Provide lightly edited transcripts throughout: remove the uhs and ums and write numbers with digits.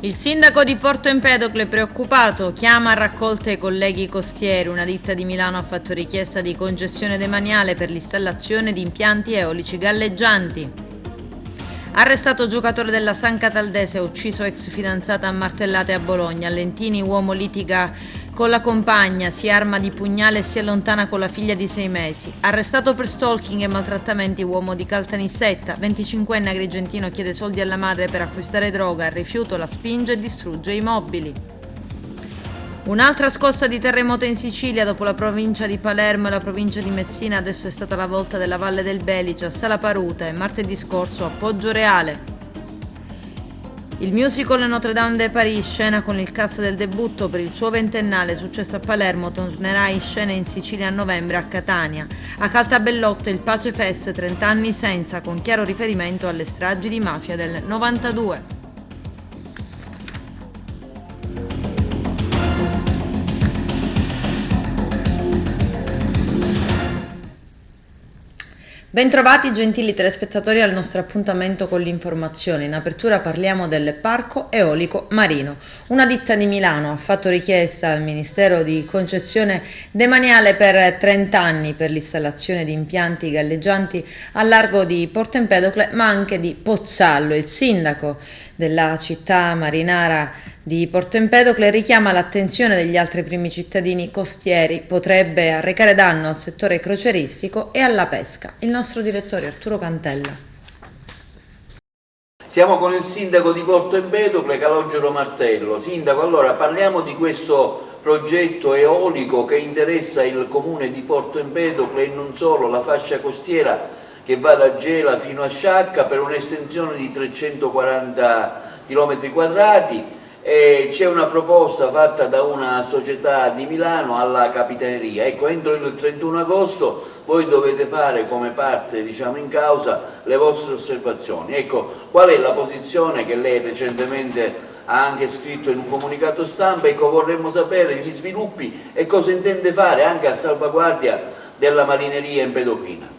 Il sindaco di Porto Empedocle, preoccupato, chiama a raccolte i colleghi costieri. Una ditta di Milano ha fatto richiesta di concessione demaniale per l'installazione di impianti eolici galleggianti. Arrestato giocatore della San Cataldese, ucciso ex fidanzata a martellate a Bologna. A Lentini uomo litiga con la compagna, si arma di pugnale e si allontana con la figlia di 6 mesi. Arrestato per stalking e maltrattamenti uomo di Caltanissetta. 25enne agrigentino chiede soldi alla madre per acquistare droga, al rifiuto la spinge e distrugge i mobili. Un'altra scossa di terremoto in Sicilia, dopo la provincia di Palermo e la provincia di Messina, adesso è stata la volta della Valle del Belice, a Sala Paruta e martedì scorso a Poggioreale. Il musical Notre Dame de Paris, scena con il cast del debutto per il suo ventennale successo a Palermo, tornerà in scena in Sicilia a novembre a Catania. A Caltabellotto il Pace Fest 30 anni senza, con chiaro riferimento alle stragi di mafia del 92. Bentrovati gentili telespettatori al nostro appuntamento con l'informazione. In apertura parliamo del Parco Eolico Marino. Una ditta di Milano ha fatto richiesta al Ministero di concessione demaniale per 30 anni per l'installazione di impianti galleggianti al largo di Porto Empedocle ma anche di Pozzallo. Il sindaco della città marinara di Porto Empedocle richiama l'attenzione degli altri primi cittadini costieri, potrebbe arrecare danno al settore croceristico e alla pesca. Il nostro direttore Arturo Cantella. Siamo con il sindaco di Porto Empedocle, Calogero Martello. Sindaco, allora parliamo di questo progetto eolico che interessa il comune di Porto Empedocle e non solo, la fascia costiera che va da Gela fino a Sciacca per un'estensione di 340 km quadrati. C'è una proposta fatta da una società di Milano alla Capitaneria. Ecco, entro il 31 agosto voi dovete fare come parte, diciamo, in causa le vostre osservazioni. Ecco, qual è la posizione che lei recentemente ha anche scritto in un comunicato stampa? Ecco, vorremmo sapere gli sviluppi e cosa intende fare anche a salvaguardia della marineria empedocrina.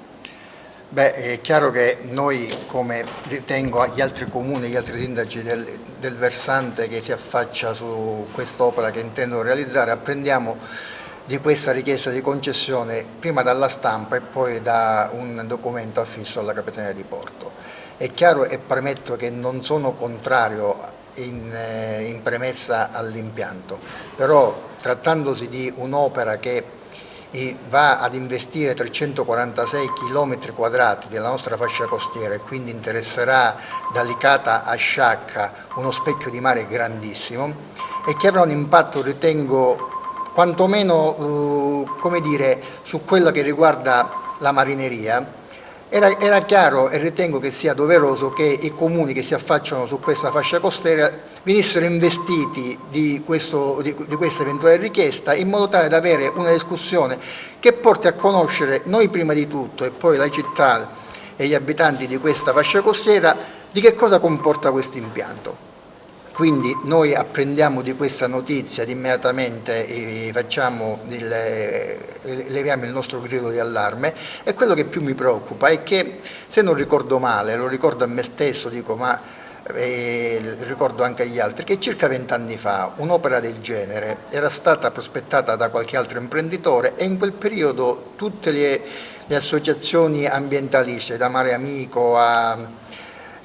Beh, è chiaro che noi, come ritengo gli altri comuni, gli altri sindaci del versante che si affaccia su quest'opera che intendo realizzare, apprendiamo di questa richiesta di concessione prima dalla stampa e poi da un documento affisso alla Capitaneria di Porto. È chiaro e premetto che non sono contrario in premessa all'impianto, però trattandosi di un'opera che va ad investire 346 km quadrati della nostra fascia costiera e quindi interesserà da Licata a Sciacca uno specchio di mare grandissimo e che avrà un impatto, ritengo, quantomeno come dire, su quello che riguarda la marineria. Era chiaro e ritengo che sia doveroso che i comuni che si affacciano su questa fascia costiera venissero investiti di questa eventuale richiesta in modo tale da avere una discussione che porti a conoscere noi prima di tutto e poi la città e gli abitanti di questa fascia costiera di che cosa comporta questo impianto. Quindi noi apprendiamo di questa notizia ed immediatamente leviamo il nostro grido di allarme e quello che più mi preoccupa è che, se non ricordo male, lo ricordo a me stesso, ricordo anche agli altri, che circa 20 anni fa un'opera del genere era stata prospettata da qualche altro imprenditore e in quel periodo tutte le associazioni ambientaliste, da Mare Amico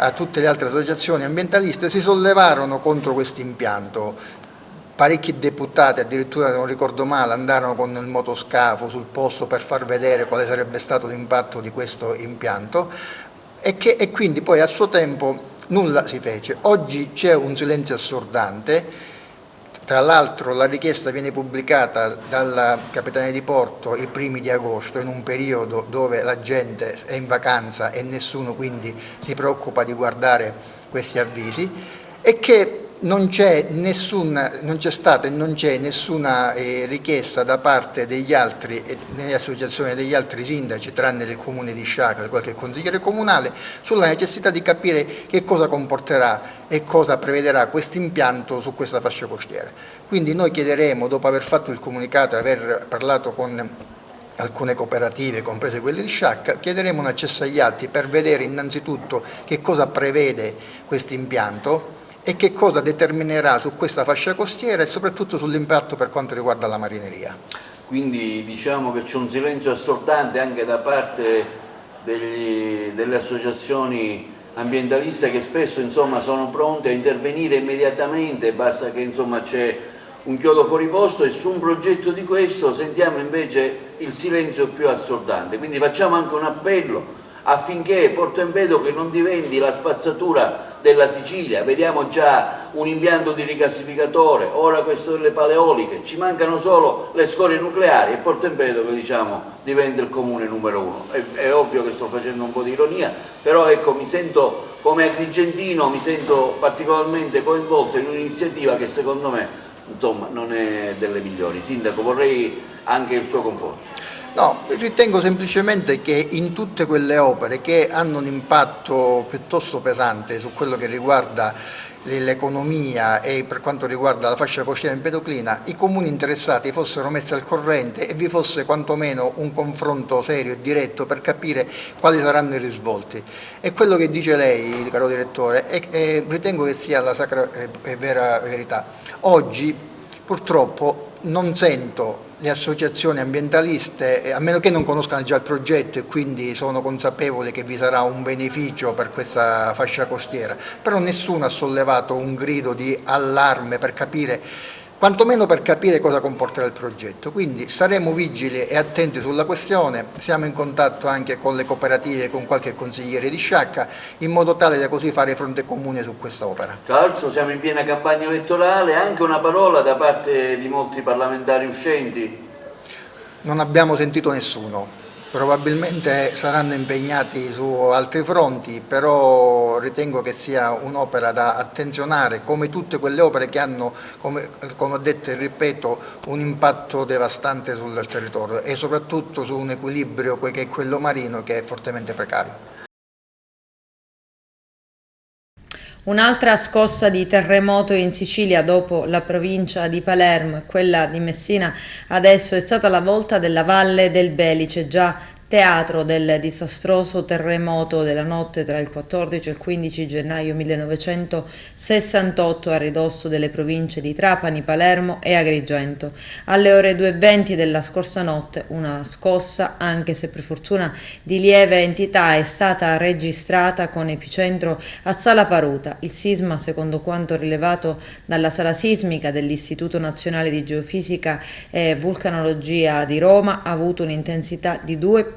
a tutte le altre associazioni ambientaliste, si sollevarono contro questo impianto. Parecchi deputati, addirittura, se non ricordo male, andarono con il motoscafo sul posto per far vedere quale sarebbe stato l'impatto di questo impianto e quindi poi a suo tempo nulla si fece. Oggi c'è un silenzio assordante. Tra l'altro la richiesta viene pubblicata dalla Capitaneria di Porto i primi di agosto, in un periodo dove la gente è in vacanza e nessuno quindi si preoccupa di guardare questi avvisi, e che non c'è stata e non c'è nessuna richiesta da parte degli altri, nelle associazioni degli altri sindaci, tranne il comune di Sciacca e qualche consigliere comunale, sulla necessità di capire che cosa comporterà e cosa prevederà questo impianto su questa fascia costiera. Quindi noi chiederemo, dopo aver fatto il comunicato e aver parlato con alcune cooperative, comprese quelle di Sciacca, chiederemo un accesso agli atti per vedere innanzitutto che cosa prevede questo impianto e che cosa determinerà su questa fascia costiera e soprattutto sull'impatto per quanto riguarda la marineria. Quindi diciamo che c'è un silenzio assordante anche da parte delle associazioni ambientaliste che spesso insomma sono pronte a intervenire immediatamente, basta che insomma c'è un chiodo fuori posto, e su un progetto di questo sentiamo invece il silenzio più assordante. Quindi facciamo anche un appello affinché Porto Empedocle non diventi la spazzatura della Sicilia. Vediamo già un impianto di rigassificatore, ora questo delle paleoliche, ci mancano solo le scorie nucleari e Porto Empedocle diciamo diventa il comune numero uno. È ovvio che sto facendo un po' di ironia, però ecco, mi sento come agrigentino, mi sento particolarmente coinvolto in un'iniziativa che secondo me insomma non è delle migliori. Sindaco, vorrei anche il suo conforto. No, ritengo semplicemente che in tutte quelle opere che hanno un impatto piuttosto pesante su quello che riguarda l'economia e per quanto riguarda la fascia costiera empedoclina, i comuni interessati fossero messi al corrente e vi fosse quantomeno un confronto serio e diretto per capire quali saranno i risvolti. E quello che dice lei, caro direttore, ritengo che sia la sacra e vera verità. Oggi purtroppo non sento le associazioni ambientaliste, a meno che non conoscano già il progetto e quindi sono consapevoli che vi sarà un beneficio per questa fascia costiera, però nessuno ha sollevato un grido di allarme per capire, quantomeno per capire cosa comporterà il progetto. Quindi staremo vigili e attenti sulla questione, siamo in contatto anche con le cooperative e con qualche consigliere di Sciacca, in modo tale da così fare fronte comune su questa opera. Tra l'altro siamo in piena campagna elettorale, anche una parola da parte di molti parlamentari uscenti? Non abbiamo sentito nessuno. Probabilmente saranno impegnati su altri fronti, però ritengo che sia un'opera da attenzionare, come tutte quelle opere che hanno, come ho detto e ripeto, un impatto devastante sul territorio e soprattutto su un equilibrio che è quello marino, che è fortemente precario. Un'altra scossa di terremoto in Sicilia dopo la provincia di Palermo e quella di Messina adesso è stata la volta della Valle del Belice, già teatro del disastroso terremoto della notte tra il 14 e il 15 gennaio 1968 a ridosso delle province di Trapani, Palermo e Agrigento. Alle ore 2:20 della scorsa notte una scossa, anche se per fortuna di lieve entità, è stata registrata con epicentro a Sala Paruta. Il sisma, secondo quanto rilevato dalla sala sismica dell'Istituto Nazionale di Geofisica e Vulcanologia di Roma, ha avuto un'intensità di 2,3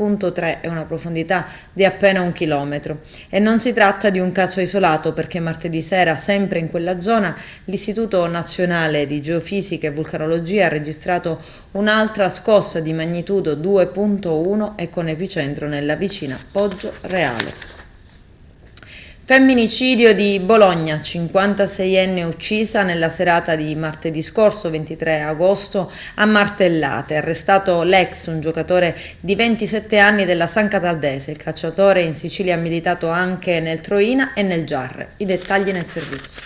e una profondità di appena 1 chilometro. E non si tratta di un caso isolato, perché martedì sera, sempre in quella zona, l'Istituto Nazionale di Geofisica e Vulcanologia ha registrato un'altra scossa di magnitudo 2,1 e con epicentro nella vicina Poggio Reale. Femminicidio di Bologna, 56enne uccisa nella serata di martedì scorso 23 agosto a martellate. Arrestato l'ex, un giocatore di 27 anni della San Cataldese. Il calciatore in Sicilia ha militato anche nel Troina e nel Giarre. I dettagli nel servizio.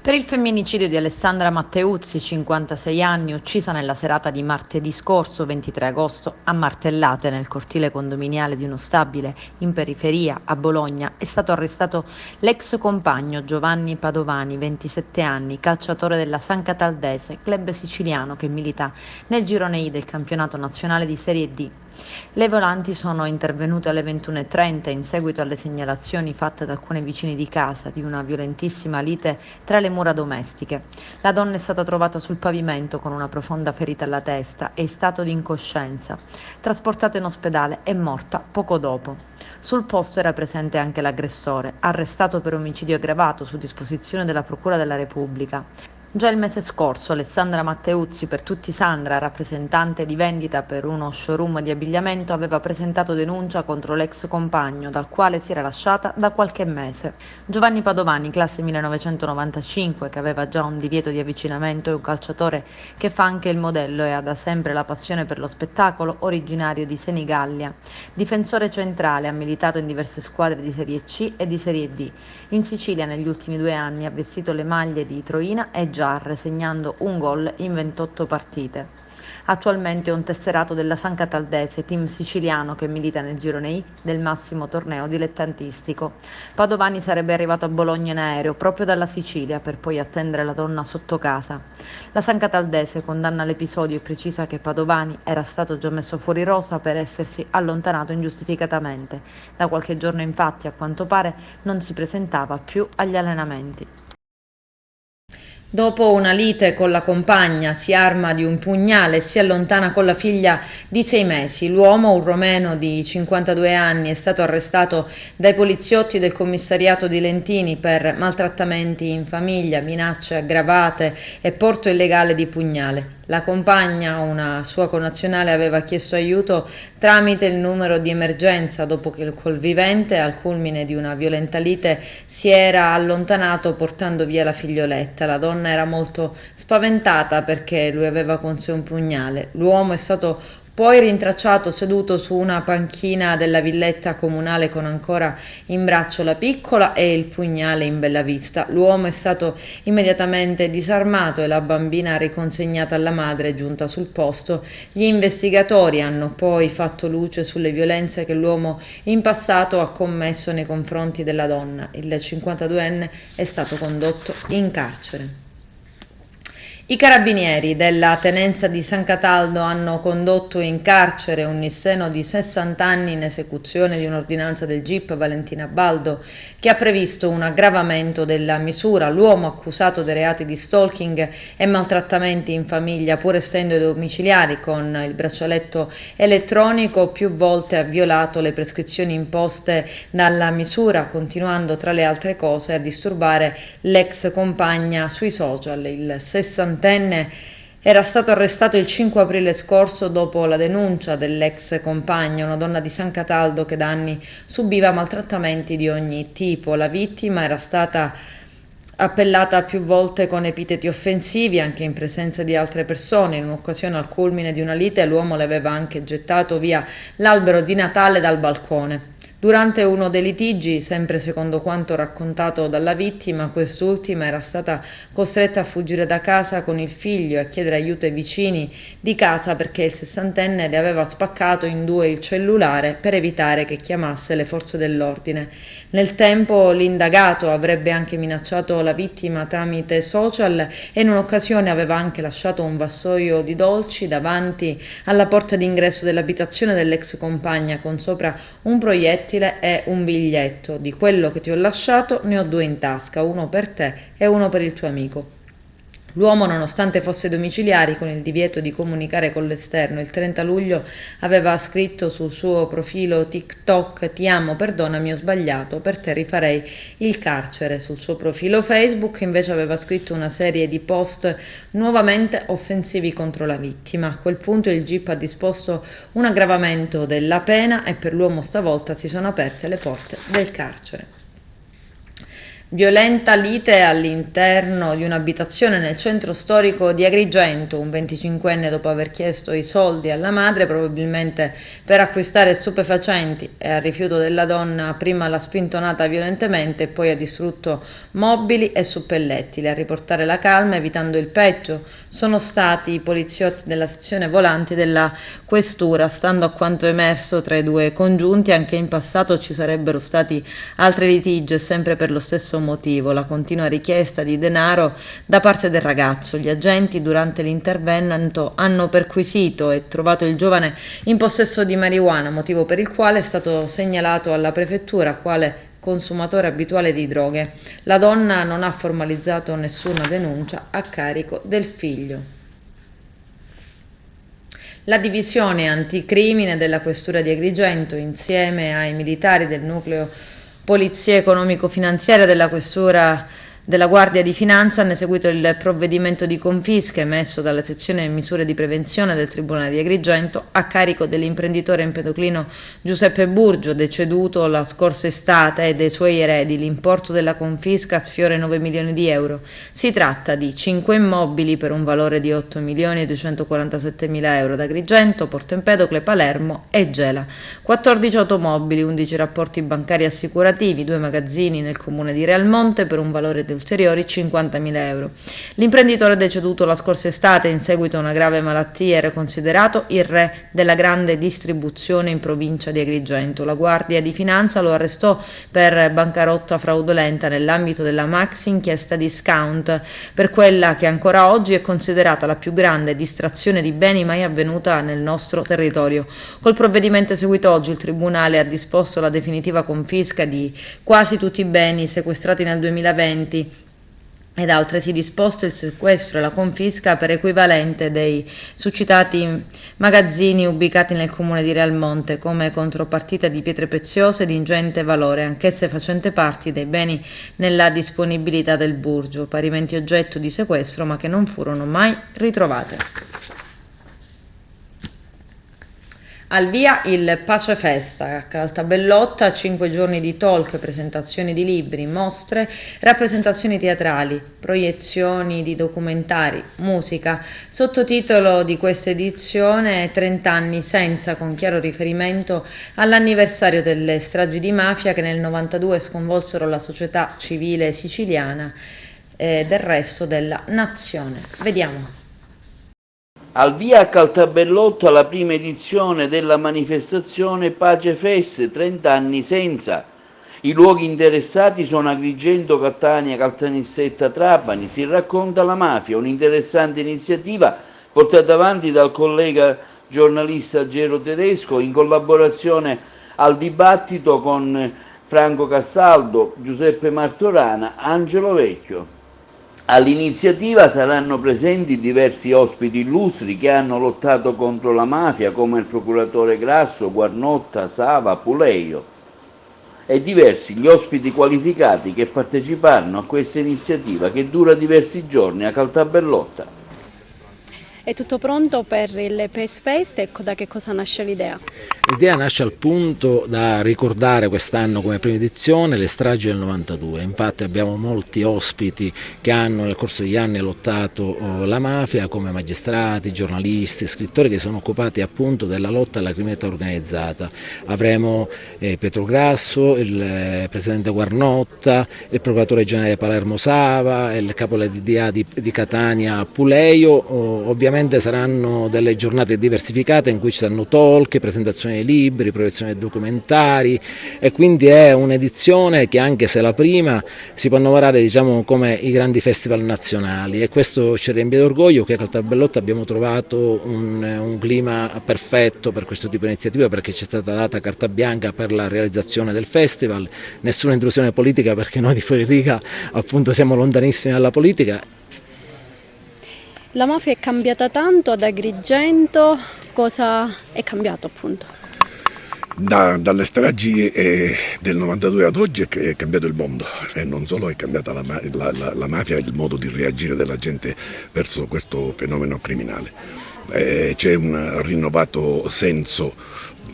Per il femminicidio di Alessandra Matteuzzi, 56 anni, uccisa nella serata di martedì scorso 23 agosto a martellate nel cortile condominiale di uno stabile in periferia a Bologna, è stato arrestato l'ex compagno Giovanni Padovani, 27 anni, calciatore della San Cataldese, club siciliano che milita nel girone I del campionato nazionale di Serie D. Le volanti sono intervenute alle 21:30 in seguito alle segnalazioni fatte da alcuni vicini di casa di una violentissima lite tra le mura domestiche. La donna è stata trovata sul pavimento con una profonda ferita alla testa e in stato di incoscienza. Trasportata in ospedale e morta poco dopo. Sul posto era presente anche l'aggressore, arrestato per omicidio aggravato su disposizione della Procura della Repubblica. Già il mese scorso Alessandra Matteuzzi, per tutti Sandra, rappresentante di vendita per uno showroom di abbigliamento, aveva presentato denuncia contro l'ex compagno, dal quale si era lasciata da qualche mese. Giovanni Padovani, classe 1995, che aveva già un divieto di avvicinamento, è un calciatore che fa anche il modello e ha da sempre la passione per lo spettacolo, originario di Senigallia. Difensore centrale, ha militato in diverse squadre di Serie C e di Serie D. In Sicilia negli ultimi 2 anni ha vestito le maglie di Troina e Giarre, segnando un gol in 28 partite. Attualmente è un tesserato della San Cataldese, team siciliano che milita nel girone I del massimo torneo dilettantistico. Padovani sarebbe arrivato a Bologna in aereo proprio dalla Sicilia per poi attendere la donna sotto casa. La San Cataldese condanna l'episodio e precisa che Padovani era stato già messo fuori rosa per essersi allontanato ingiustificatamente. Da qualche giorno infatti, a quanto pare, non si presentava più agli allenamenti. Dopo una lite con la compagna si arma di un pugnale e si allontana con la figlia di 6 mesi. L'uomo, un romeno di 52 anni, è stato arrestato dai poliziotti del commissariato di Lentini per maltrattamenti in famiglia, minacce aggravate e porto illegale di pugnale. La compagna, una sua connazionale, aveva chiesto aiuto tramite il numero di emergenza dopo che il convivente, al culmine di una violenta lite, si era allontanato portando via la figlioletta. La donna era molto spaventata perché lui aveva con sé un pugnale. L'uomo è stato poi rintracciato seduto su una panchina della villetta comunale con ancora in braccio la piccola e il pugnale in bella vista. L'uomo è stato immediatamente disarmato e la bambina riconsegnata alla madre giunta sul posto. Gli investigatori hanno poi fatto luce sulle violenze che l'uomo in passato ha commesso nei confronti della donna. Il 52enne è stato condotto in carcere. I carabinieri della tenenza di San Cataldo hanno condotto in carcere un nisseno di 60 anni in esecuzione di un'ordinanza del GIP Valentina Baldo che ha previsto un aggravamento della misura. L'uomo accusato dei reati di stalking e maltrattamenti in famiglia, pur essendo ai domiciliari con il braccialetto elettronico, più volte ha violato le prescrizioni imposte dalla misura, continuando tra le altre cose a disturbare l'ex compagna sui social. Il 60enne era stato arrestato il 5 aprile scorso dopo la denuncia dell'ex compagna, una donna di San Cataldo che da anni subiva maltrattamenti di ogni tipo. La vittima era stata appellata più volte con epiteti offensivi anche in presenza di altre persone. In un'occasione, al culmine di una lite, l'uomo le aveva anche gettato via l'albero di Natale dal balcone. Durante uno dei litigi, sempre secondo quanto raccontato dalla vittima, quest'ultima era stata costretta a fuggire da casa con il figlio e a chiedere aiuto ai vicini di casa perché il 60enne le aveva spaccato in due il cellulare per evitare che chiamasse le forze dell'ordine. Nel tempo l'indagato avrebbe anche minacciato la vittima tramite social e in un'occasione aveva anche lasciato un vassoio di dolci davanti alla porta d'ingresso dell'abitazione dell'ex compagna con sopra un proiettile e un biglietto: di quello che ti ho lasciato ne ho 2 in tasca, uno per te e uno per il tuo amico. L'uomo, nonostante fosse domiciliari con il divieto di comunicare con l'esterno, il 30 luglio aveva scritto sul suo profilo TikTok: ti amo, perdonami, ho sbagliato, per te rifarei il carcere. Sul suo profilo Facebook invece aveva scritto una serie di post nuovamente offensivi contro la vittima. A quel punto il GIP ha disposto un aggravamento della pena e per l'uomo stavolta si sono aperte le porte del carcere. Violenta lite all'interno di un'abitazione nel centro storico di Agrigento. Un 25enne, dopo aver chiesto i soldi alla madre, probabilmente per acquistare stupefacenti, e al rifiuto della donna prima l'ha spintonata violentemente e poi ha distrutto mobili e suppellettili. A riportare la calma, evitando il peggio, sono stati i poliziotti della sezione volanti della questura. Stando a quanto emerso tra i due congiunti, anche in passato ci sarebbero stati altri litigi e sempre per lo stesso motivo: la continua richiesta di denaro da parte del ragazzo. Gli agenti durante l'intervento hanno perquisito e trovato il giovane in possesso di marijuana, motivo per il quale è stato segnalato alla prefettura quale consumatore abituale di droghe. La donna non ha formalizzato nessuna denuncia a carico del figlio. La divisione anticrimine della questura di Agrigento, insieme ai militari del nucleo Polizia economico-finanziaria della questura della Guardia di Finanza, hanno eseguito il provvedimento di confisca emesso dalla sezione misure di prevenzione del Tribunale di Agrigento a carico dell'imprenditore empedoclino Giuseppe Burgio, deceduto la scorsa estate, e dei suoi eredi. L'importo della confisca sfiora 9 milioni di euro. Si tratta di 5 immobili per un valore di 8 milioni e 247 mila euro ad Agrigento, Porto Empedocle, Palermo e Gela, 14 automobili, 11 rapporti bancari assicurativi, 2 magazzini nel comune di Realmonte per un valore di ulteriori 50.000 euro. L'imprenditore deceduto la scorsa estate in seguito a una grave malattia era considerato il re della grande distribuzione in provincia di Agrigento. La Guardia di Finanza lo arrestò per bancarotta fraudolenta nell'ambito della maxi inchiesta discount, per quella che ancora oggi è considerata la più grande distrazione di beni mai avvenuta nel nostro territorio. Col provvedimento eseguito oggi il Tribunale ha disposto la definitiva confisca di quasi tutti i beni sequestrati nel 2020 ed ha altresì disposto il sequestro e la confisca per equivalente dei succitati magazzini ubicati nel comune di Realmonte come contropartita di pietre preziose di ingente valore, anch'esse facente parte dei beni nella disponibilità del Burgio, parimenti oggetto di sequestro ma che non furono mai ritrovate. Al via il Pace Festa, a Caltabellotta 5 giorni di talk, presentazioni di libri, mostre, rappresentazioni teatrali, proiezioni di documentari, musica. Sottotitolo di questa edizione 30 anni senza, con chiaro riferimento all'anniversario delle stragi di mafia che nel 92 sconvolsero la società civile siciliana e del resto della nazione. Vediamo. Al via a Caltabellotta la prima edizione della manifestazione Pace Fest 30 anni senza. I luoghi interessati sono Agrigento, Catania, Caltanissetta, Trapani. Si racconta la mafia, un'interessante iniziativa portata avanti dal collega giornalista Gero Tedesco in collaborazione al dibattito con Franco Cassaldo, Giuseppe Martorana, Angelo Vecchio. All'iniziativa saranno presenti diversi ospiti illustri che hanno lottato contro la mafia, come il procuratore Grasso, Guarnotta, Sava, Puleio, e diversi gli ospiti qualificati che parteciparono a questa iniziativa che dura diversi giorni a Caltabellotta. È tutto pronto per il Pace Fest, ecco da che cosa nasce l'idea? L'idea nasce appunto da ricordare quest'anno come prima edizione le stragi del 92, infatti abbiamo molti ospiti che hanno nel corso degli anni lottato la mafia come magistrati, giornalisti, scrittori che sono occupati appunto della lotta alla criminalità organizzata. Avremo Pietro Grasso, il presidente Guarnotta, il procuratore generale di Palermo Sava, il capo della DDA di Catania Puleio. Ovviamente saranno delle giornate diversificate in cui ci saranno talk, presentazioni di libri, proiezioni di documentari e quindi è un'edizione che anche se la prima si può annoverare diciamo come i grandi festival nazionali e questo ci riempie d'orgoglio che a Caltabellotta abbiamo trovato un clima perfetto per questo tipo di iniziativa perché ci è stata data carta bianca per la realizzazione del festival, nessuna intrusione politica perché noi di Fuori Riga appunto siamo lontanissimi dalla politica. La mafia è cambiata tanto ad Agrigento, cosa è cambiato appunto? Dalle stragi del 92 ad oggi è cambiato il mondo e non solo è cambiata la mafia, il modo di reagire della gente verso questo fenomeno criminale. C'è un rinnovato senso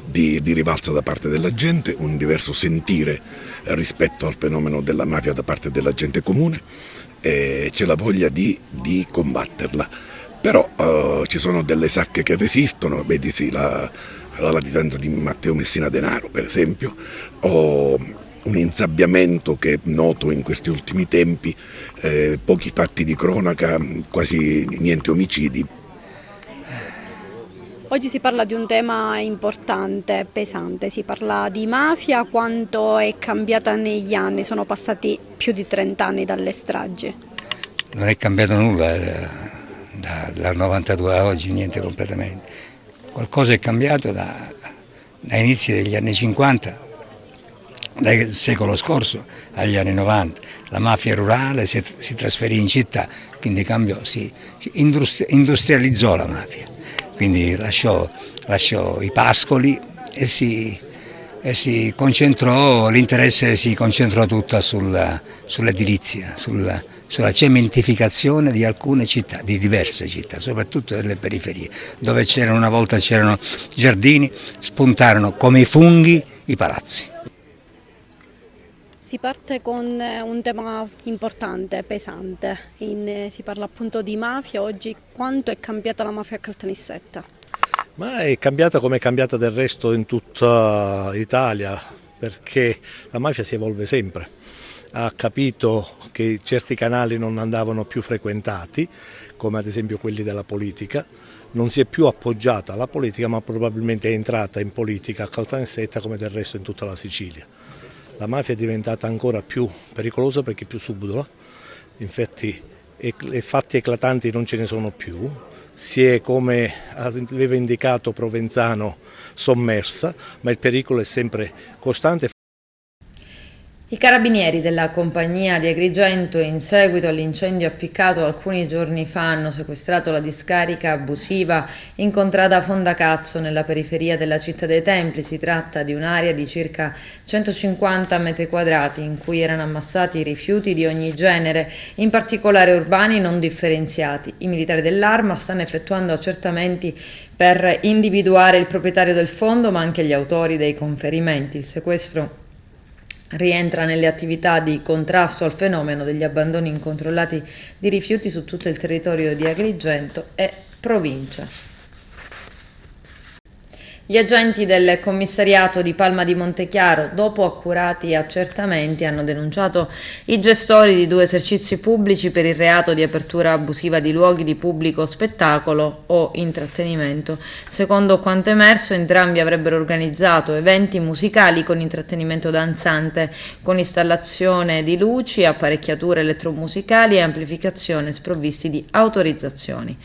di rivalsa da parte della gente, un diverso sentire rispetto al fenomeno della mafia da parte della gente comune. C'è la voglia di combatterla, però ci sono delle sacche che resistono, vedi sì, la latitanza di Matteo Messina Denaro per esempio, o un insabbiamento che è noto in questi ultimi tempi, pochi fatti di cronaca, quasi niente omicidi. Oggi si parla di un tema importante, pesante, si parla di mafia, quanto è cambiata negli anni, sono passati più di 30 anni dalle stragi. Non è cambiato nulla dal 92 a oggi, niente completamente. Qualcosa è cambiato dai inizi degli anni 50, dal secolo scorso agli anni 90. La mafia rurale si trasferì in città, quindi cambiò, si industrializzò la mafia. Quindi lasciò i pascoli e si concentrò, l'interesse si concentrò tutta sull'edilizia, sulla cementificazione di alcune città, di diverse città, soprattutto delle periferie, dove una volta c'erano giardini, spuntarono come i funghi i palazzi. Si parte con un tema importante, pesante, si parla appunto di mafia, oggi quanto è cambiata la mafia a Caltanissetta? Ma è cambiata come è cambiata del resto in tutta Italia, perché la mafia si evolve sempre ha capito che certi canali non andavano più frequentati, come ad esempio quelli della politica, non si è più appoggiata alla politica, ma probabilmente è entrata in politica a Caltanissetta come del resto in tutta la Sicilia. La mafia è diventata ancora più pericolosa perché è più subdola, infatti fatti eclatanti non ce ne sono più, si è, come aveva indicato Provenzano, sommersa, ma il pericolo è sempre costante. I carabinieri della compagnia di Agrigento, in seguito all'incendio appiccato alcuni giorni fa, hanno sequestrato la discarica abusiva in contrada Fondacazzo, nella periferia della città dei Templi. Si tratta di un'area di circa 150 metri quadrati in cui erano ammassati rifiuti di ogni genere, in particolare urbani non differenziati. I militari dell'Arma stanno effettuando accertamenti per individuare il proprietario del fondo, ma anche gli autori dei conferimenti. Il sequestro rientra nelle attività di contrasto al fenomeno degli abbandoni incontrollati di rifiuti su tutto il territorio di Agrigento e provincia. Gli agenti del commissariato di Palma di Montechiaro, dopo accurati accertamenti, hanno denunciato i gestori di 2 esercizi pubblici per il reato di apertura abusiva di luoghi di pubblico spettacolo o intrattenimento. Secondo quanto emerso, entrambi avrebbero organizzato eventi musicali con intrattenimento danzante, con installazione di luci, apparecchiature elettromusicali e amplificazione sprovvisti di autorizzazioni.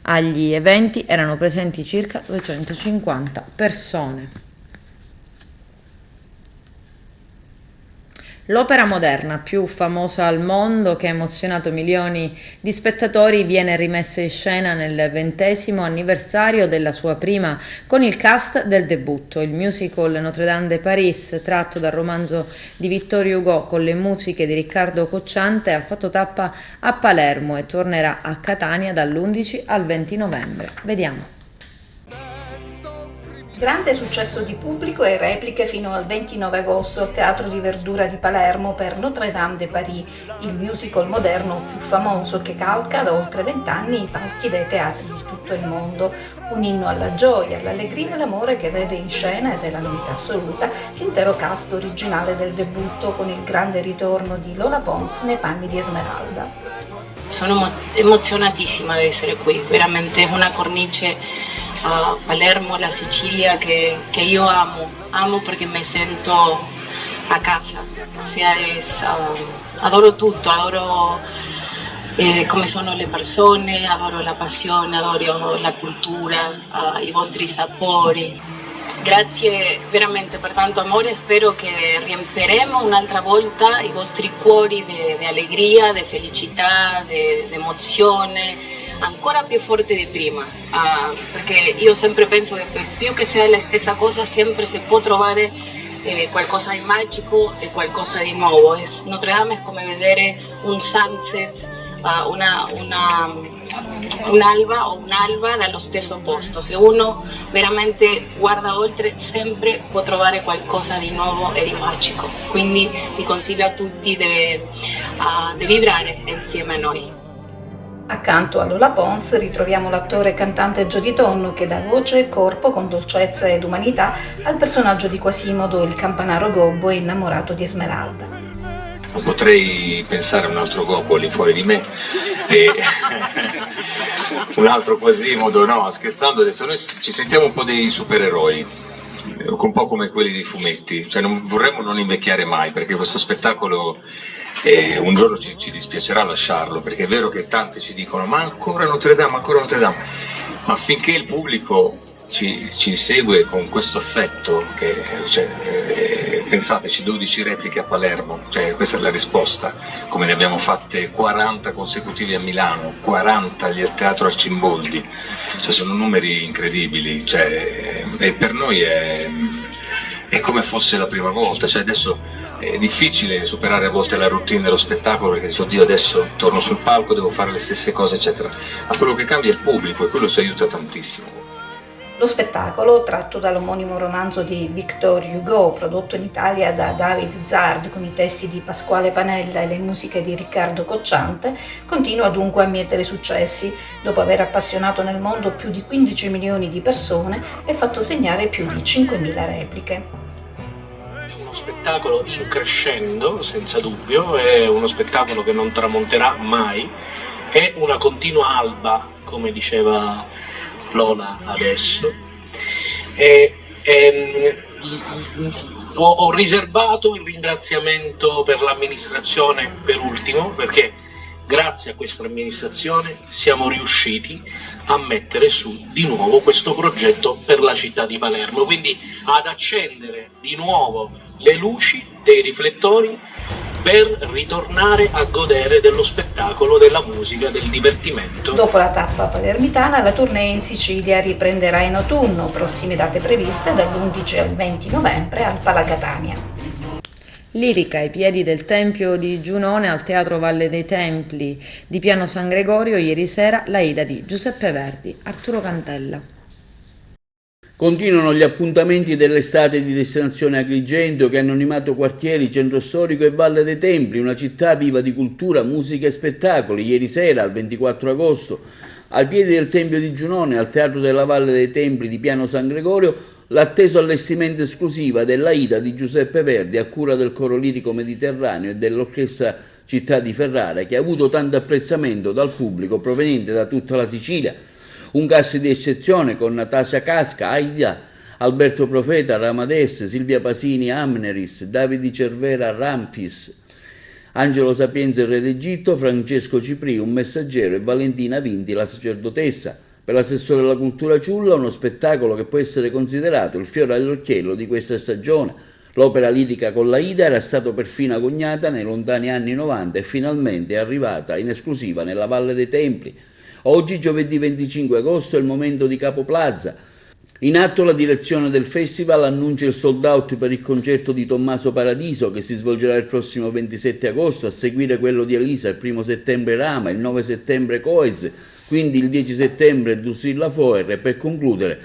Agli eventi erano presenti circa 250 persone. L'opera moderna più famosa al mondo, che ha emozionato milioni di spettatori, viene rimessa in scena nel 20° anniversario della sua prima con il cast del debutto. Il musical Notre Dame de Paris, tratto dal romanzo di Victor Hugo con le musiche di Riccardo Cocciante, ha fatto tappa a Palermo e tornerà a Catania dall'11 al 20 novembre. Vediamo. Grande successo di pubblico e repliche fino al 29 agosto al Teatro di Verdura di Palermo per Notre Dame de Paris, il musical moderno più famoso che calca da oltre 20 anni i palchi dei teatri di tutto il mondo. Un inno alla gioia, all'allegria e all'amore che vede in scena, ed è la novità assoluta, l'intero cast originale del debutto, con il grande ritorno di Lola Pons nei panni di Esmeralda. Sono emozionatissima di essere qui, veramente è una cornice a Palermo, la Sicilia, che io amo perché mi sento a casa, adoro tutto, adoro come sono le persone, adoro la passione, adoro la cultura, i vostri sapori. Grazie veramente per tanto amore, spero che riempiremo un'altra volta i vostri cuori di allegria, di felicità, di emozione, ancora più forte di prima, perché io sempre penso che per più che sia la stessa cosa sempre si può trovare qualcosa di magico e qualcosa di nuovo. Notre Dame è come vedere un sunset, un'alba o un'alba dallo stesso posto. Se uno veramente guarda oltre, sempre può trovare qualcosa di nuovo e di magico, quindi vi consiglio a tutti di vibrare insieme a noi. Accanto a Lola Pons ritroviamo l'attore e cantante Jody Tonno, che dà voce e corpo con dolcezza ed umanità al personaggio di Quasimodo, il campanaro gobbo e innamorato di Esmeralda. Non potrei pensare a un altro gobbo lì fuori di me e un altro Quasimodo, no, scherzando ho detto noi ci sentiamo un po' dei supereroi, un po' come quelli dei fumetti, cioè vorremmo non invecchiare mai, perché questo spettacolo un giorno ci dispiacerà lasciarlo, perché è vero che tanti ci dicono ma ancora Notre Dame, ma finché il pubblico ci segue con questo affetto, pensateci, 12 repliche a Palermo, cioè questa è la risposta, come ne abbiamo fatte 40 consecutivi a Milano, 40 al Teatro Arcimboldi, cioè sono numeri incredibili, e per noi è come fosse la prima volta, cioè adesso è difficile superare a volte la routine dello spettacolo, perché dici oddio adesso torno sul palco, devo fare le stesse cose eccetera, ma quello che cambia è il pubblico e quello ci aiuta tantissimo. Lo spettacolo, tratto dall'omonimo romanzo di Victor Hugo, prodotto in Italia da David Zard con i testi di Pasquale Panella e le musiche di Riccardo Cocciante, continua dunque a mietere successi, dopo aver appassionato nel mondo più di 15 milioni di persone e fatto segnare più di 5.000 repliche. spettacolo in crescendo, senza dubbio, è uno spettacolo che non tramonterà mai, è una continua alba, come diceva Lola adesso. Ho riservato il ringraziamento per l'amministrazione per ultimo, perché grazie a questa amministrazione siamo riusciti a mettere su di nuovo questo progetto per la città di Palermo, quindi ad accendere di nuovo le luci dei riflettori per ritornare a godere dello spettacolo, della musica, del divertimento. Dopo la tappa palermitana, la tournée in Sicilia riprenderà in autunno, prossime date previste dall'11 al 20 novembre al Palacatania. Lirica ai piedi del Tempio di Giunone al Teatro Valle dei Templi di Piano San Gregorio ieri sera l'Aida di Giuseppe Verdi, Arturo Cantella. Continuano gli appuntamenti dell'estate di destinazione Agrigento che hanno animato quartieri, centro storico e Valle dei Templi, una città viva di cultura, musica e spettacoli. Ieri sera, al 24 agosto, ai piedi del Tempio di Giunone al Teatro della Valle dei Templi di Piano San Gregorio, l'atteso allestimento esclusiva dell'Aida di Giuseppe Verdi a cura del Coro Lirico Mediterraneo e dell'Orchestra Città di Ferrara, che ha avuto tanto apprezzamento dal pubblico proveniente da tutta la Sicilia. Un cast di eccezione con Natascia Casca, Aida, Alberto Profeta, Ramades, Silvia Pasini, Amneris, Davide Cervera, Ramfis, Angelo Sapienza, il re d'Egitto, Francesco Cipri, un messaggero, e Valentina Vinti, la sacerdotessa. Per l'assessore della cultura Ciulla, uno spettacolo che può essere considerato il fiore all'occhiello di questa stagione. L'opera lirica con l'Aida era stata perfino agognata nei lontani anni 90 e finalmente è arrivata in esclusiva nella Valle dei Templi. Oggi, giovedì 25 agosto, è il momento di Capo Plaza. In atto la direzione del festival annuncia il sold out per il concerto di Tommaso Paradiso, che si svolgerà il prossimo 27 agosto, a seguire quello di Elisa il 1 settembre Rama, il 9 settembre Coez, quindi il 10 settembre Drusilla Foer, e per concludere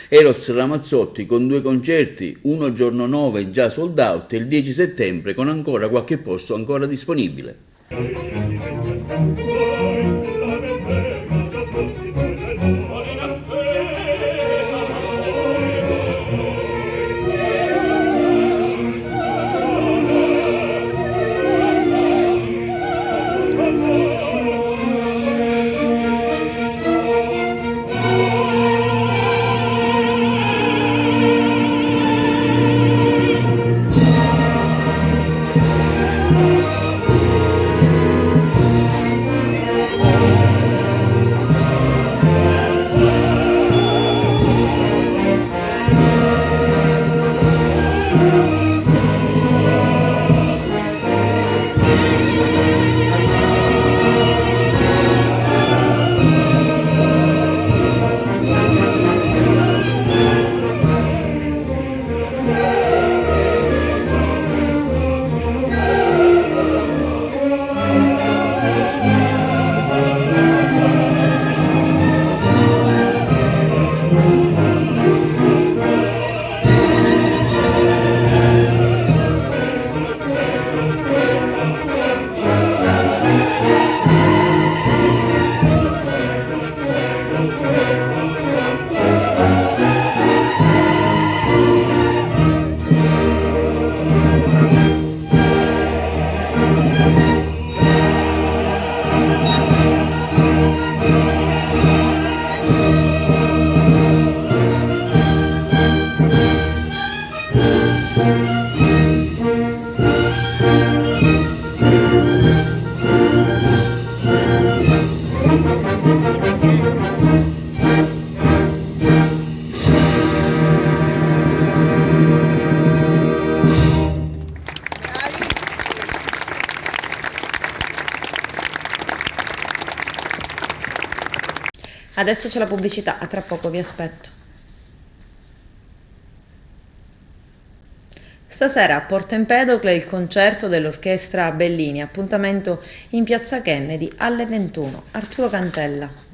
Eros Ramazzotti con 2 concerti, uno giorno 9 già sold out e il 10 settembre con ancora qualche posto ancora disponibile. Adesso c'è la pubblicità, a tra poco vi aspetto. Stasera a Porto Empedocle il concerto dell'Orchestra Bellini, appuntamento in Piazza Kennedy alle 21. Arturo Cantella.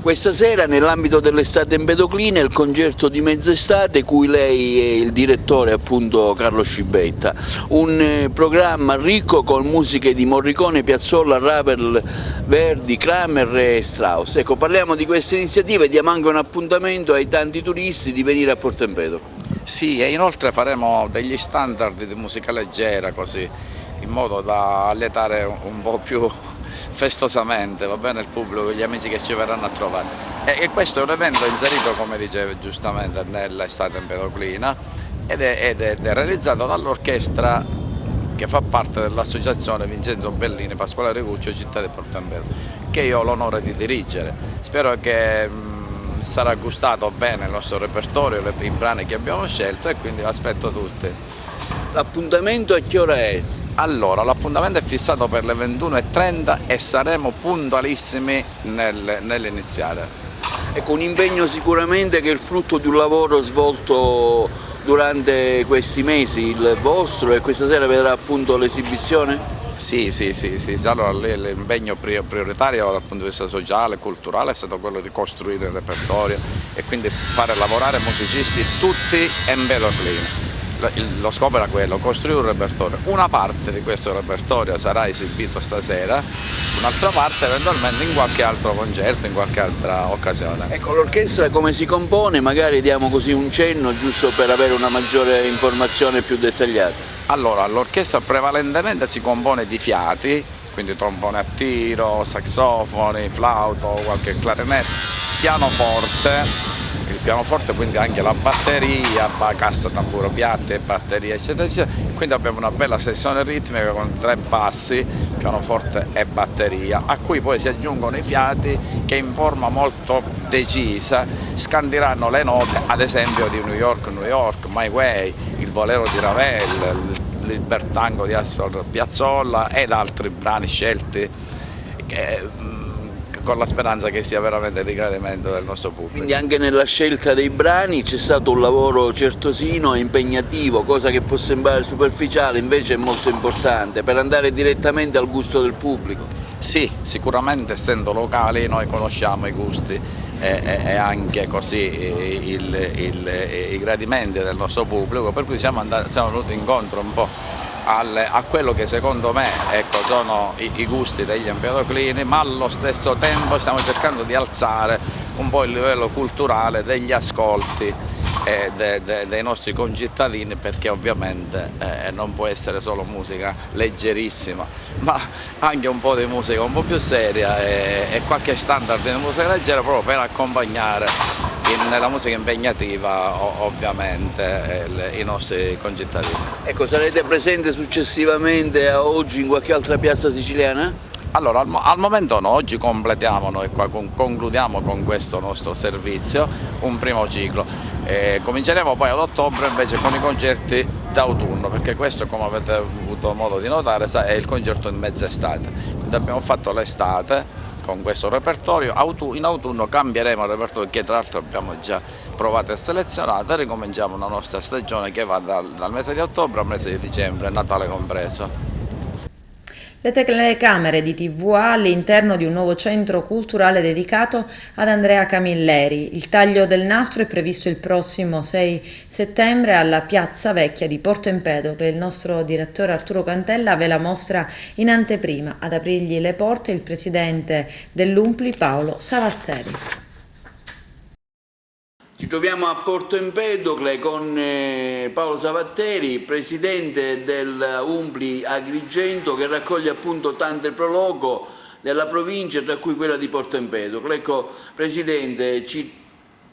Questa sera, nell'ambito dell'estate empedoclina, il concerto di mezz'estate, cui lei è il direttore, appunto, Carlo Scibetta. Un programma ricco con musiche di Morricone, Piazzolla, Ravel, Verdi, Kramer e Strauss. Ecco, parliamo di queste iniziative e diamo anche un appuntamento ai tanti turisti di venire a Porto Empedocle. Sì, e inoltre faremo degli standard di musica leggera, così, in modo da allietare un po' più festosamente, va bene, il pubblico, gli amici che ci verranno a trovare. E questo è un evento inserito, come diceva giustamente, nell'estate empedoclina ed è realizzato dall'orchestra che fa parte dell'associazione Vincenzo Bellini, Pasquale Riguccio, Città di Porto Empedocle, che io ho l'onore di dirigere. Spero che sarà gustato bene il nostro repertorio, i brani che abbiamo scelto, e quindi aspetto tutti. L'appuntamento a che ora è? Allora, l'appuntamento è fissato per le 21:30 e saremo puntualissimi nell'iniziare. Ecco, un impegno sicuramente che è il frutto di un lavoro svolto durante questi mesi, il vostro, e questa sera vedrà appunto l'esibizione? Sì, allora l'impegno prioritario dal punto di vista sociale e culturale è stato quello di costruire il repertorio e quindi fare lavorare musicisti tutti empedoclini. Lo scopo era quello, costruire un repertorio. Una parte di questo repertorio sarà esibito stasera, un'altra parte eventualmente in qualche altro concerto, in qualche altra occasione. Ecco, l'orchestra come si compone? Magari diamo così un cenno giusto per avere una maggiore informazione più dettagliata. Allora, l'orchestra prevalentemente si compone di fiati, quindi trombone a tiro, saxofoni, flauto, qualche clarinetto, pianoforte. Il pianoforte, quindi anche la batteria, cassa, tamburo, piatti, batteria, eccetera, eccetera. Quindi abbiamo una bella sessione ritmica con 3 bassi, pianoforte e batteria, a cui poi si aggiungono i fiati che in forma molto decisa scandiranno le note, ad esempio di New York, My Way, il Bolero di Ravel, il Libertango di Astor Piazzolla ed altri brani scelti con la speranza che sia veramente di gradimento del nostro pubblico. Quindi anche nella scelta dei brani c'è stato un lavoro certosino e impegnativo, cosa che può sembrare superficiale, invece è molto importante, per andare direttamente al gusto del pubblico. Sì, sicuramente essendo locali noi conosciamo i gusti e anche così i gradimenti del nostro pubblico, per cui siamo venuti incontro un po' a quello che secondo me, ecco, sono i gusti degli empedoclini, ma allo stesso tempo stiamo cercando di alzare un po' il livello culturale degli ascolti dei nostri concittadini, perché ovviamente non può essere solo musica leggerissima, ma anche un po' di musica un po' più seria e qualche standard di musica leggera proprio per accompagnare nella musica impegnativa ovviamente i nostri concittadini. Ecco, sarete presenti successivamente a oggi in qualche altra piazza siciliana? Allora, al momento no, oggi completiamo, noi qua concludiamo con questo nostro servizio un primo ciclo. Cominceremo poi ad ottobre invece con i concerti d'autunno, perché questo, come avete avuto modo di notare, è il concerto in mezz'estate. Quindi abbiamo fatto l'estate con questo repertorio, in autunno cambieremo il repertorio che tra l'altro abbiamo già provato e selezionato, e ricominciamo una nostra stagione che va dal mese di ottobre al mese di dicembre, Natale compreso. Le telecamere di TVA all'interno di un nuovo centro culturale dedicato ad Andrea Camilleri. Il taglio del nastro è previsto il prossimo 6 settembre alla Piazza Vecchia di Porto Empedocle. Il nostro direttore Arturo Cantella ve la mostra in anteprima. Ad aprirgli le porte il presidente dell'Umpli Paolo Savatteri. Ci troviamo a Porto Empedocle con Paolo Savatteri, presidente dell'Umpli Agrigento, che raccoglie appunto tante proloco della provincia, tra cui quella di Porto Empedocle. Ecco, presidente, ci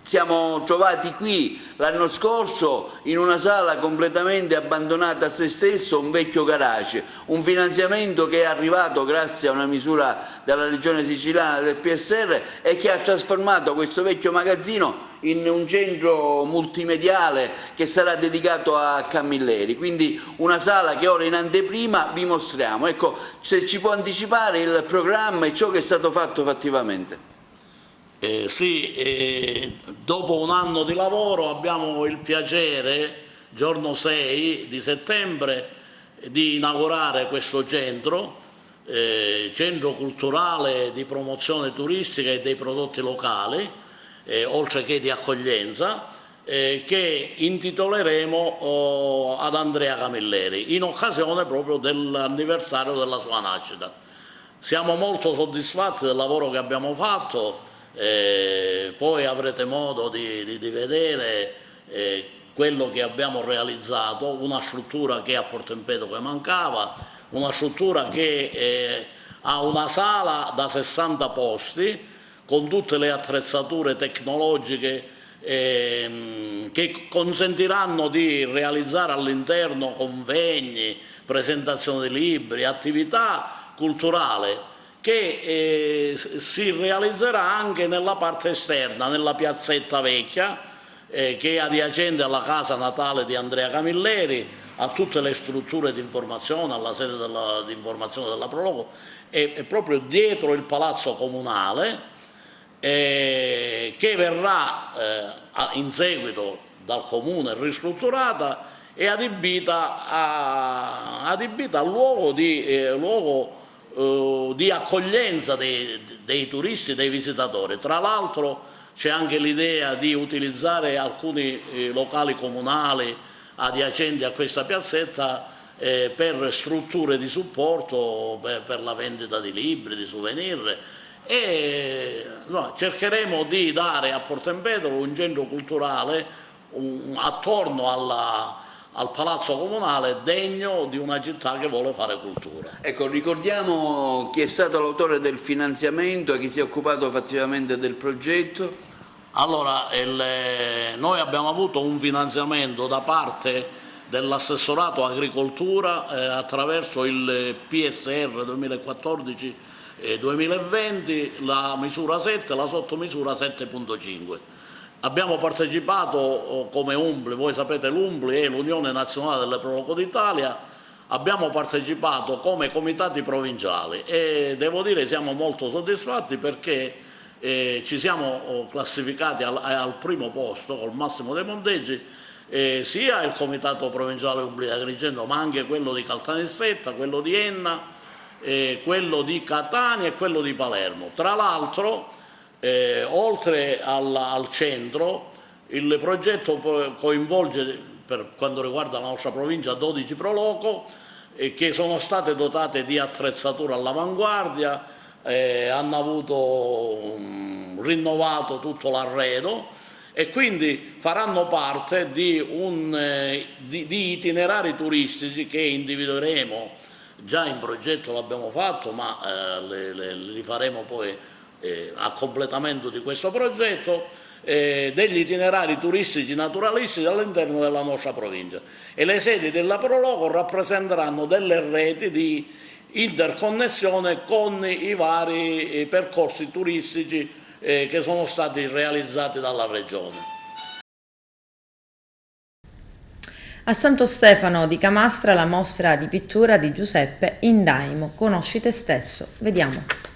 siamo trovati qui l'anno scorso in una sala completamente abbandonata a se stesso, un vecchio garage, un finanziamento che è arrivato grazie a una misura della Regione Siciliana del PSR e che ha trasformato questo vecchio magazzino in un centro multimediale che sarà dedicato a Camilleri, quindi una sala che ora in anteprima vi mostriamo. Ecco, se ci può anticipare il programma e ciò che è stato fatto fattivamente. Dopo un anno di lavoro abbiamo il piacere, giorno 6 di settembre, di inaugurare questo centro culturale di promozione turistica e dei prodotti locali, oltre che di accoglienza, che intitoleremo ad Andrea Camilleri, in occasione proprio dell'anniversario della sua nascita. Siamo molto soddisfatti del lavoro che abbiamo fatto. Poi avrete modo di vedere quello che abbiamo realizzato, una struttura che a Porto Empedocle mancava, una struttura che ha una sala da 60 posti con tutte le attrezzature tecnologiche che consentiranno di realizzare all'interno convegni, presentazione di libri, attività culturale che si realizzerà anche nella parte esterna, nella piazzetta vecchia che è adiacente alla casa natale di Andrea Camilleri, a tutte le strutture di informazione, alla sede di informazione della Prologo, e proprio dietro il Palazzo Comunale, che verrà in seguito dal Comune ristrutturata e adibita a luogo di accoglienza dei turisti, dei visitatori. Tra l'altro c'è anche l'idea di utilizzare alcuni locali comunali adiacenti a questa piazzetta per strutture di supporto per la vendita di libri, di souvenir, e cercheremo di dare a Porto Empedocle un centro culturale attorno al Palazzo Comunale degno di una città che vuole fare cultura. Ecco, ricordiamo chi è stato l'autore del finanziamento e chi si è occupato fattivamente del progetto. Allora, noi abbiamo avuto un finanziamento da parte dell'assessorato agricoltura attraverso il PSR 2014-2020, la misura 7 e la sottomisura 7.5. Abbiamo partecipato come UMBLI, voi sapete l'UMBLI è l'Unione Nazionale delle Proloco d'Italia, abbiamo partecipato come comitati provinciali e devo dire siamo molto soddisfatti perché ci siamo classificati al primo posto col massimo dei punteggi, sia il comitato provinciale Umbria Agrigento ma anche quello di Caltanissetta, quello di Enna, quello di Catania e quello di Palermo. Tra l'altro oltre al centro il progetto coinvolge per quanto riguarda la nostra provincia 12 Proloco che sono state dotate di attrezzatura all'avanguardia, hanno avuto rinnovato tutto l'arredo e quindi faranno parte di itinerari turistici che individueremo, già in progetto l'abbiamo fatto ma li faremo poi a completamento di questo progetto, degli itinerari turistici naturalistici all'interno della nostra provincia e le sedi della Proloco rappresenteranno delle reti di interconnessione con i vari percorsi turistici che sono stati realizzati dalla Regione. A Santo Stefano di Camastra la mostra di pittura di Giuseppe Indaimo, Conosci te stesso. Vediamo.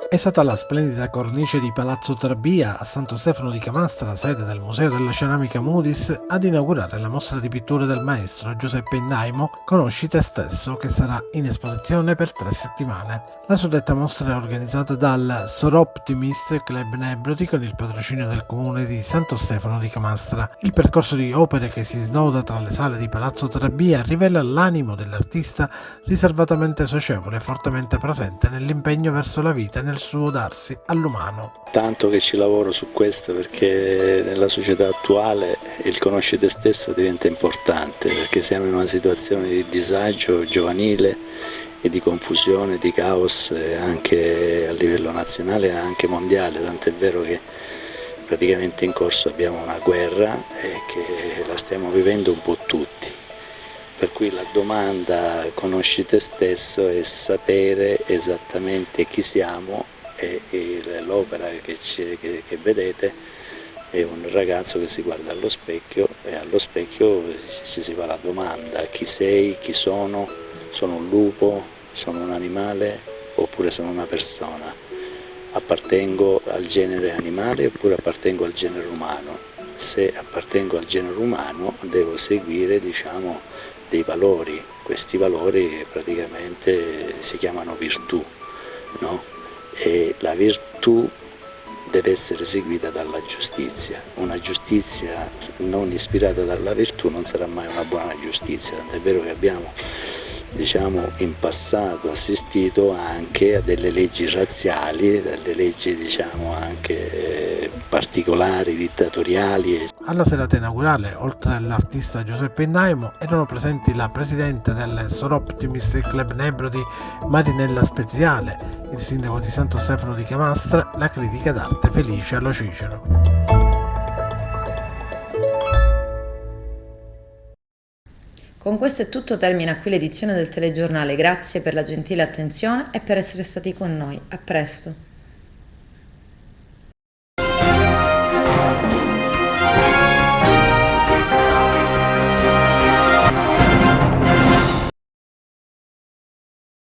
È stata la splendida cornice di Palazzo Trabia a Santo Stefano di Camastra, sede del Museo della Ceramica Moody's, ad inaugurare la mostra di pitture del maestro Giuseppe Indaimo, Conosci te stesso, che sarà in esposizione per 3 settimane. La suddetta mostra è organizzata dal Soroptimist Club Nebrodi con il patrocinio del comune di Santo Stefano di Camastra. Il percorso di opere che si snoda tra le sale di Palazzo Trabia rivela l'animo dell'artista riservatamente socievole e fortemente presente nell'impegno verso la vita e nel suo darsi all'umano. Tanto che ci lavoro su questo perché nella società attuale il conosci te stesso diventa importante perché siamo in una situazione di disagio giovanile e di confusione, di caos anche a livello nazionale e anche mondiale, tant'è vero che praticamente in corso abbiamo una guerra e che la stiamo vivendo un po' tutti. Per cui la domanda conosci te stesso è sapere esattamente chi siamo e l'opera che vedete è un ragazzo che si guarda allo specchio e allo specchio si fa la domanda chi sei, chi sono un lupo, sono un animale oppure sono una persona, appartengo al genere animale oppure appartengo al genere umano, se appartengo al genere umano devo seguire dei valori, questi valori praticamente si chiamano virtù, no? E la virtù deve essere seguita dalla giustizia, una giustizia non ispirata dalla virtù non sarà mai una buona giustizia, tant'è vero che abbiamo in passato assistito anche a delle leggi razziali, delle leggi anche particolari, dittatoriali. Alla serata inaugurale, oltre all'artista Giuseppe Indaimo, erano presenti la presidente del Soroptimist Club Nebrodi Marinella Speziale, il sindaco di Santo Stefano di Camastra, la critica d'arte Felicia Lo Cicero. Con questo è tutto, termina qui l'edizione del telegiornale. Grazie per la gentile attenzione e per essere stati con noi. A presto.